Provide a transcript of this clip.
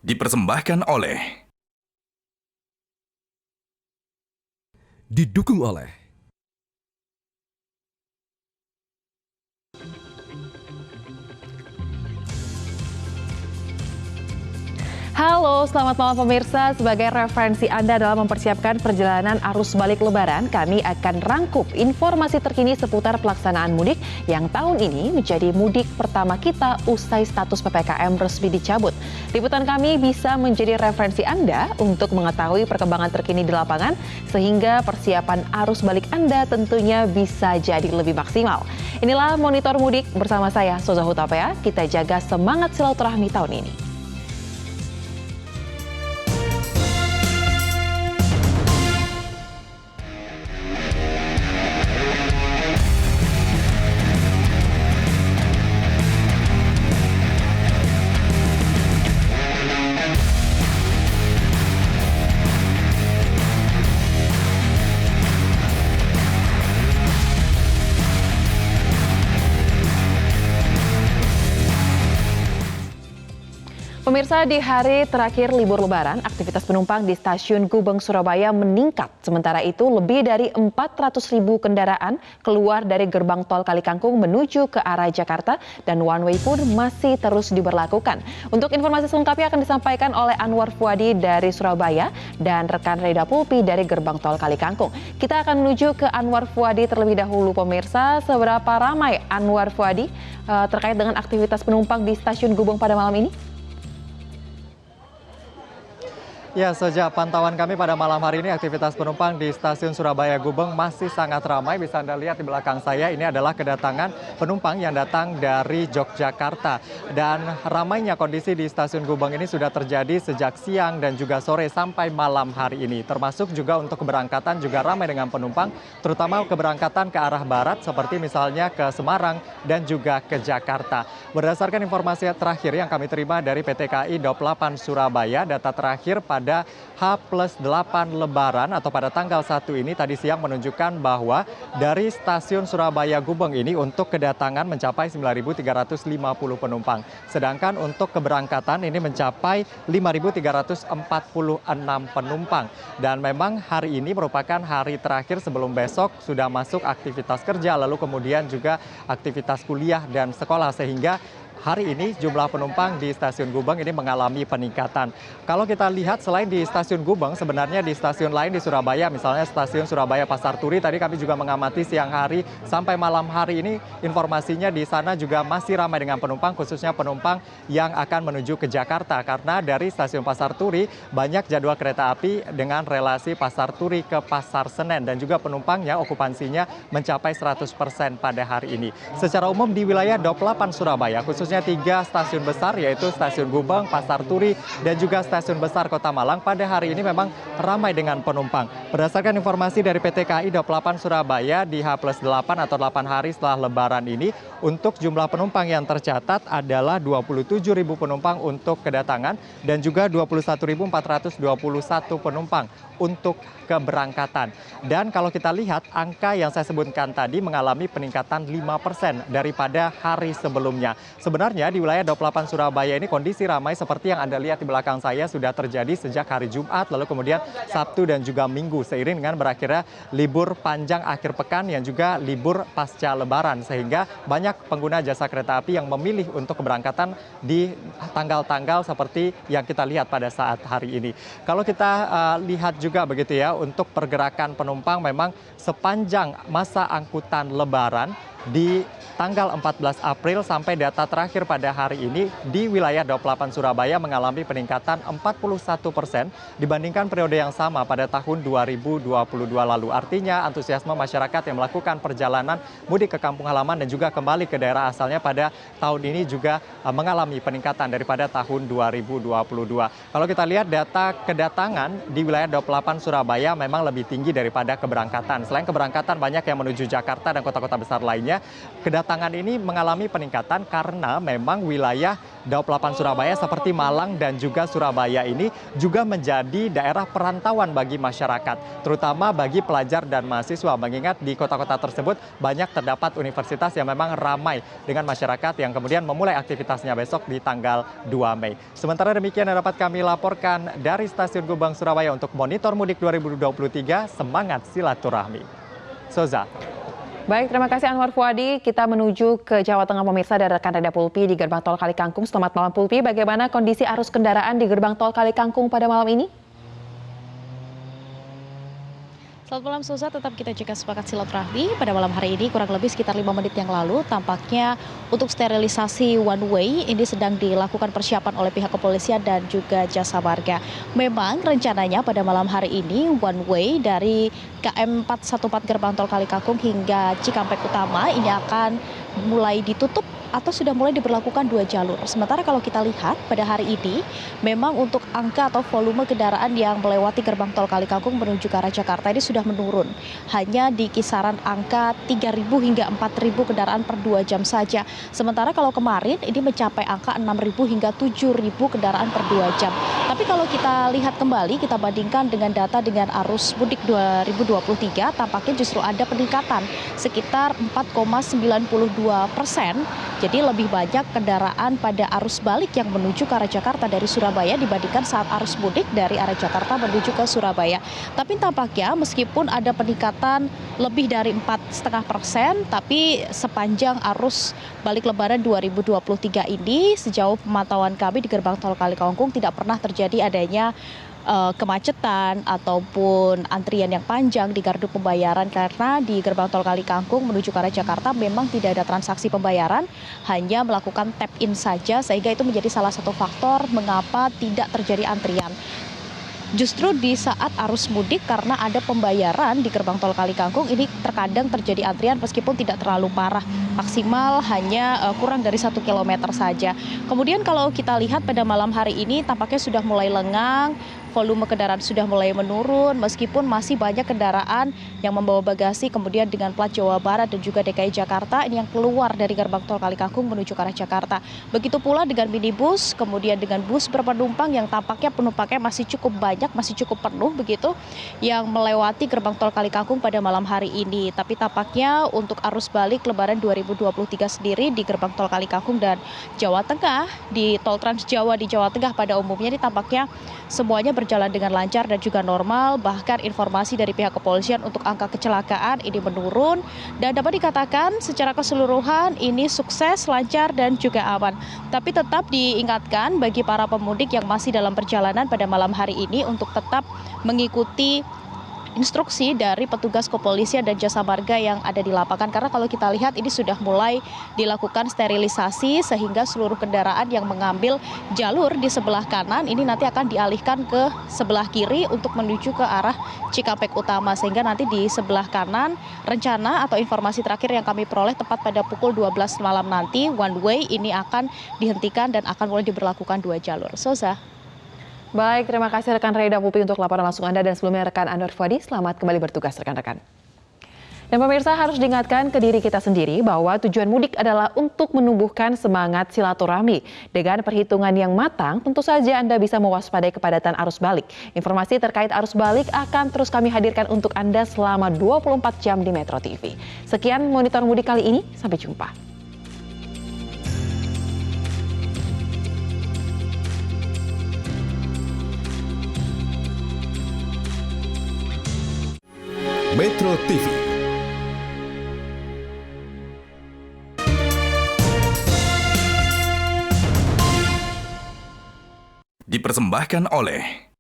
dipersembahkan oleh Didukung oleh Halo, selamat malam pemirsa. Sebagai referensi Anda dalam mempersiapkan perjalanan arus balik Lebaran, kami akan rangkup informasi terkini seputar pelaksanaan mudik yang tahun ini menjadi mudik pertama kita usai status PPKM resmi dicabut. Liputan kami bisa menjadi referensi Anda untuk mengetahui perkembangan terkini di lapangan, sehingga persiapan arus balik Anda tentunya bisa jadi lebih maksimal. Inilah Monitor Mudik bersama saya, Soza Hutapea. Kita jaga semangat silaturahmi tahun ini. Pemirsa, di hari terakhir libur Lebaran, aktivitas penumpang di stasiun Gubeng, Surabaya meningkat. Sementara itu, lebih dari 400.000 kendaraan keluar dari gerbang tol Kalikangkung menuju ke arah Jakarta dan one way pun masih terus diberlakukan. Untuk informasi selengkapnya akan disampaikan oleh Anwar Fuadi dari Surabaya dan rekan Reda Pulpi dari gerbang tol Kalikangkung. Kita akan menuju ke Anwar Fuadi terlebih dahulu, pemirsa. Seberapa ramai Anwar Fuadi terkait dengan aktivitas penumpang di stasiun Gubeng pada malam ini? Ya, sejak pantauan kami pada malam hari ini, aktivitas penumpang di stasiun Surabaya Gubeng masih sangat ramai. Bisa Anda lihat di belakang saya, ini adalah kedatangan penumpang yang datang dari Yogyakarta. Dan ramainya kondisi di stasiun Gubeng ini sudah terjadi sejak siang dan juga sore sampai malam hari ini. Termasuk juga untuk keberangkatan juga ramai dengan penumpang, terutama keberangkatan ke arah barat seperti misalnya ke Semarang dan juga ke Jakarta. Berdasarkan informasi terakhir yang kami terima dari PT KAI Daup 8 Surabaya, data terakhir pada H+8 Lebaran atau pada tanggal 1 ini tadi siang menunjukkan bahwa dari stasiun Surabaya Gubeng ini untuk kedatangan mencapai 9.350 penumpang. Sedangkan untuk keberangkatan ini mencapai 5.346 penumpang. Dan memang hari ini merupakan hari terakhir sebelum besok sudah masuk aktivitas kerja, lalu kemudian juga aktivitas kuliah dan sekolah, sehingga hari ini jumlah penumpang di stasiun Gubeng ini mengalami peningkatan. Kalau kita lihat selain di stasiun Gubeng, sebenarnya di stasiun lain di Surabaya, misalnya stasiun Surabaya Pasar Turi, tadi kami juga mengamati siang hari sampai malam hari ini informasinya di sana juga masih ramai dengan penumpang, khususnya penumpang yang akan menuju ke Jakarta. Karena dari stasiun Pasar Turi banyak jadwal kereta api dengan relasi Pasar Turi ke Pasar Senen, dan juga penumpangnya okupansinya mencapai 100% pada hari ini. Secara umum di wilayah Daup 8 Surabaya, khususnya 3 stasiun besar yaitu stasiun Gubeng, Pasar Turi, dan juga stasiun besar Kota Malang pada hari ini memang ramai dengan penumpang. Berdasarkan informasi dari PT KAI Daup 8 Surabaya, di H+8 atau 8 hari setelah Lebaran ini, untuk jumlah penumpang yang tercatat adalah 27.000 penumpang untuk kedatangan dan juga 21.421 penumpang untuk keberangkatan. Dan kalau kita lihat angka yang saya sebutkan tadi mengalami peningkatan 5% daripada hari sebelumnya. Sebenarnya di wilayah Daup 8 Surabaya ini kondisi ramai seperti yang Anda lihat di belakang saya sudah terjadi sejak hari Jumat, lalu kemudian Sabtu dan juga Minggu, seiring dengan berakhirnya libur panjang akhir pekan yang juga libur pasca Lebaran, sehingga banyak pengguna jasa kereta api yang memilih untuk keberangkatan di tanggal-tanggal seperti yang kita lihat pada saat hari ini. Kalau kita lihat juga begitu ya, untuk pergerakan penumpang memang sepanjang masa angkutan Lebaran di tanggal 14 April sampai data terakhir pada hari ini di wilayah Daup 8 Surabaya mengalami peningkatan 41% dibandingkan periode yang sama pada tahun 2022 lalu. Artinya antusiasme masyarakat yang melakukan perjalanan mudik ke kampung halaman dan juga kembali ke daerah asalnya pada tahun ini juga mengalami peningkatan daripada tahun 2022. Kalau kita lihat data kedatangan di wilayah Daup 8 Surabaya memang lebih tinggi daripada keberangkatan. Selain keberangkatan, banyak yang menuju Jakarta dan kota-kota besar lainnya. Kedatangan ini mengalami peningkatan karena memang wilayah Daop 8 Surabaya seperti Malang dan juga Surabaya ini juga menjadi daerah perantauan bagi masyarakat, terutama bagi pelajar dan mahasiswa, mengingat di kota-kota tersebut banyak terdapat universitas yang memang ramai dengan masyarakat yang kemudian memulai aktivitasnya besok di tanggal 2 Mei. Sementara demikian yang dapat kami laporkan dari Stasiun Gubeng Surabaya untuk Monitor Mudik 2023, semangat silaturahmi. Soza. Baik, terima kasih Anwar Fuadi. Kita menuju ke Jawa Tengah pemirsa dari rekan Reda Pulpi di Gerbang Tol Kalikangkung. Selamat malam Pulpi, bagaimana kondisi arus kendaraan di Gerbang Tol Kalikangkung pada malam ini? Selamat malam Suza, tetap kita jaga sepakat silaturahmi. Pada malam hari ini kurang lebih sekitar 5 menit yang lalu tampaknya untuk sterilisasi one way ini sedang dilakukan persiapan oleh pihak kepolisian dan juga jasa marga. Memang rencananya pada malam hari ini one way dari KM 414 Gerbang Tol Kalikangkung hingga Cikampek Utama ini akan mulai ditutup atau sudah mulai diberlakukan 2 jalur. Sementara kalau kita lihat pada hari ini memang untuk angka atau volume kendaraan yang melewati gerbang tol Kalikangkung menuju ke arah Jakarta ini sudah menurun. Hanya di kisaran angka 3.000 hingga 4.000 kendaraan per 2 jam saja. Sementara kalau kemarin ini mencapai angka 6.000 hingga 7.000 kendaraan per 2 jam. Tapi kalau kita lihat kembali, kita bandingkan dengan data dengan arus mudik 2023, tampaknya justru ada peningkatan sekitar 4,92%. Jadi lebih banyak kendaraan pada arus balik yang menuju ke arah Jakarta dari Surabaya dibandingkan saat arus mudik dari arah Jakarta menuju ke Surabaya. Tapi tampaknya meskipun ada peningkatan lebih dari 4,5%, tapi sepanjang arus balik Lebaran 2023 ini sejauh pemantauan kami di gerbang tol Kalikangkung tidak pernah terjadi adanya kemacetan ataupun antrian yang panjang di gardu pembayaran, karena di gerbang tol Kalikangkung menuju ke arah Jakarta memang tidak ada transaksi pembayaran, hanya melakukan tap in saja, sehingga itu menjadi salah satu faktor mengapa tidak terjadi antrian. Justru di saat arus mudik karena ada pembayaran di gerbang tol Kalikangkung ini terkadang terjadi antrian meskipun tidak terlalu parah, maksimal hanya kurang dari 1 kilometer saja. Kemudian kalau kita lihat pada malam hari ini tampaknya sudah mulai lengang, volume kendaraan sudah mulai menurun meskipun masih banyak kendaraan yang membawa bagasi kemudian dengan plat Jawa Barat dan juga DKI Jakarta ini yang keluar dari gerbang tol Kalikangkung menuju ke arah Jakarta. Begitu pula dengan minibus, kemudian dengan bus berpenumpang yang tampaknya penumpangnya masih cukup banyak, masih cukup penuh begitu yang melewati gerbang tol Kalikangkung pada malam hari ini. Tapi tampaknya untuk arus balik Lebaran 2023 sendiri di gerbang tol Kalikangkung dan Jawa Tengah, di tol Trans Jawa di Jawa Tengah pada umumnya ini tampaknya semuanya berjalan dengan lancar dan juga normal. Bahkan informasi dari pihak kepolisian untuk angka kecelakaan ini menurun dan dapat dikatakan secara keseluruhan ini sukses, lancar dan juga aman. Tapi tetap diingatkan bagi para pemudik yang masih dalam perjalanan pada malam hari ini untuk tetap mengikuti instruksi dari petugas kepolisian dan jasa marga yang ada di lapangan, karena kalau kita lihat ini sudah mulai dilakukan sterilisasi sehingga seluruh kendaraan yang mengambil jalur di sebelah kanan ini nanti akan dialihkan ke sebelah kiri untuk menuju ke arah Cikampek Utama, sehingga nanti di sebelah kanan rencana atau informasi terakhir yang kami peroleh tepat pada pukul 12 malam nanti one way ini akan dihentikan dan akan mulai diberlakukan 2 jalur. Soza. Baik, terima kasih rekan Reda Pulpi untuk laporan langsung Anda, dan sebelumnya rekan Anwar Fuadi, selamat kembali bertugas rekan-rekan. Dan pemirsa, harus diingatkan ke diri kita sendiri bahwa tujuan mudik adalah untuk menumbuhkan semangat silaturahmi. Dengan perhitungan yang matang, tentu saja Anda bisa mewaspadai kepadatan arus balik. Informasi terkait arus balik akan terus kami hadirkan untuk Anda selama 24 jam di Metro TV. Sekian Monitor Mudik kali ini, sampai jumpa. Metro TV. Dipersembahkan oleh